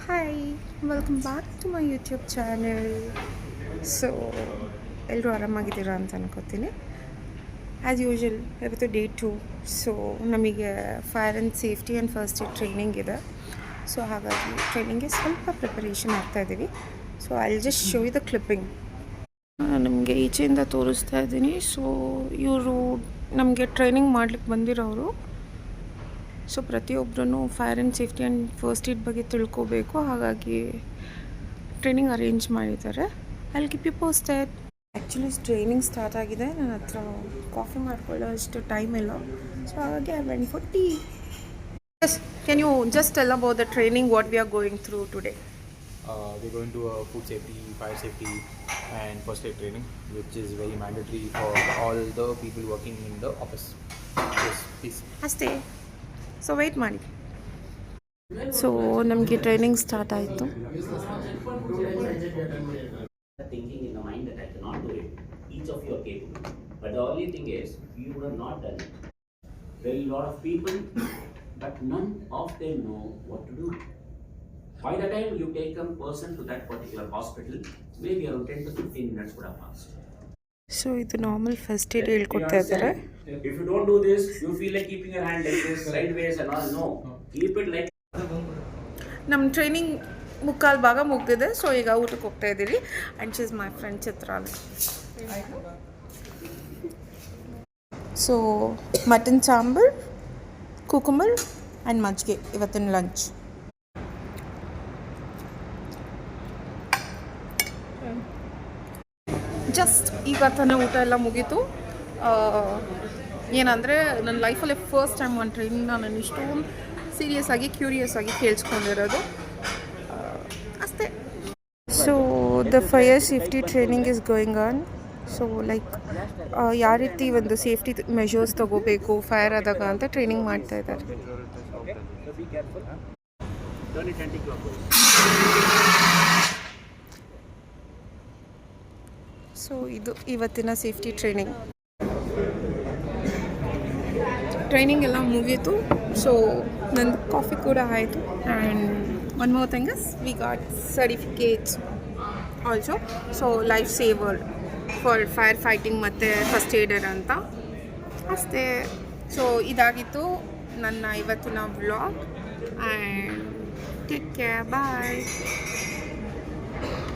Hi welcome back to my YouTube channel. So ಎಲ್ಲರೂ ಆರಾಮಾಗಿದ್ದೀರಾ ಅಂತ ಅನ್ಕೋತೀನಿ. ಆ್ಯಸ್ ಯೂಶ್ವಲ್ ಇವತ್ತು ಡೇ 2. ಸೊ ನಮಗೆ fire and safety and first aid training ಇದೆ. ಸೊ ಹಾಗಾಗಿ ಟ್ರೈನಿಂಗ್ಗೆ ಸ್ವಲ್ಪ ಪ್ರಿಪರೇಷನ್ ಆಗ್ತಾಯಿದ್ದೀವಿ. So I just show you the clipping. ನಮಗೆ ಈಚೆಯಿಂದ ತೋರಿಸ್ತಾ ಇದ್ದೀನಿ. ಸೊ ಇವರು ನಮಗೆ ಟ್ರೈನಿಂಗ್ ಮಾಡ್ಲಿಕ್ಕೆ ಬಂದಿರೋರು. ಸೊ ಪ್ರತಿಯೊಬ್ಬರೂ fire and safety and first aid ಬಗ್ಗೆ ತಿಳ್ಕೋಬೇಕು, ಹಾಗಾಗಿ ಟ್ರೈನಿಂಗ್ ಅರೇಂಜ್ ಮಾಡಿದ್ದಾರೆ. ಅಲ್ಲಿ keep you posted. Actually training start ಆಗಿದೆ. ನನ್ನ ಹತ್ರ ಕಾಫಿ ಮಾಡ್ಕೊಳ್ಳೋ ಅಷ್ಟು ಟೈಮ್ ಇಲ್ಲ. ಸೊ ಹಾಗಾಗಿ I went for tea. Yes, can you just tell about the training what we are going through today? We're going to food safety, fire safety, and first aid training, which is very mandatory for all the people working in the office. Yes, please. ಅಷ್ಟೇ. So weight ಮಾಡಿ. So ನಮಗೆ training start ಆಯಿತು. Thinking in the mind that I cannot do it. Each of you are capable. But the only thing is, you would have not done it. There are a lot of people, but none of them know what to do. By the time you take a person to that particular hospital, maybe around 10 to 15 minutes would have passed. So ಇದು normal first aid ಹೇಳ್ಕೊಡ್ತಾ ಇದ್ದಾರೆ. If you don't do this, you feel like keeping your hand like this, sideways and all. No. Keep it like ನಮ್ಮ training ಮುಕ್ಕಾಲು ಭಾಗ ಮುಗ್ದಿದೆ. So ಈಗ ಊಟಕ್ಕೆ ಹೋಗ್ತಾ ಇದ್ದೀರಿ. And she is my friend Chitral. So mutton sambar, cucumber and ಮಜ್ಜಿಗೆ ಇವತ್ತಿನ ಲಂಚ್. ಜಸ್ಟ್ ಈಗ ತಾನೇ ಊಟ ಎಲ್ಲ ಮುಗೀತು. ಏನಂದರೆ ನನ್ನ ಲೈಫಲ್ಲಿ ಫಸ್ಟ್ ಟೈಮ್ ಒಂದು ಟ್ರೈನಿಂಗ್ನ ನಾನು ಇಷ್ಟೊಂದು ಸೀರಿಯಸ್ ಆಗಿ ಕ್ಯೂರಿಯಸ್ ಆಗಿ ಕೇಳಿಸ್ಕೊಂಡಿರೋದು ಅಷ್ಟೇ. So the fire safety training is going on. So like ಯಾವ ರೀತಿ ಒಂದು ಸೇಫ್ಟಿ ಮೆಷರ್ಸ್ ತೊಗೋಬೇಕು ಫೈರ್ ಆದಾಗ ಅಂತ ಟ್ರೈನಿಂಗ್ ಮಾಡ್ತಾ ಇದ್ದಾರೆ. so be careful. Turn it anti-clockwise. So ಇದು ಇವತ್ತಿನ ಸೇಫ್ಟಿ ಟ್ರೈನಿಂಗ್ ಎಲ್ಲ ಮುಗೀತು. ಸೊ ನಂದು ಕಾಫಿ ಕೂಡ ಆಯಿತು. And one more thing is we got certificates also. So life saver for fire fighting ಮತ್ತು ಫಸ್ಟ್ ಏಡರ್ ಅಂತ ಅಷ್ಟೇ. ಸೊ ಇದಾಗಿತ್ತು ನನ್ನ ಇವತ್ತಿನ vlog. And take care, bye.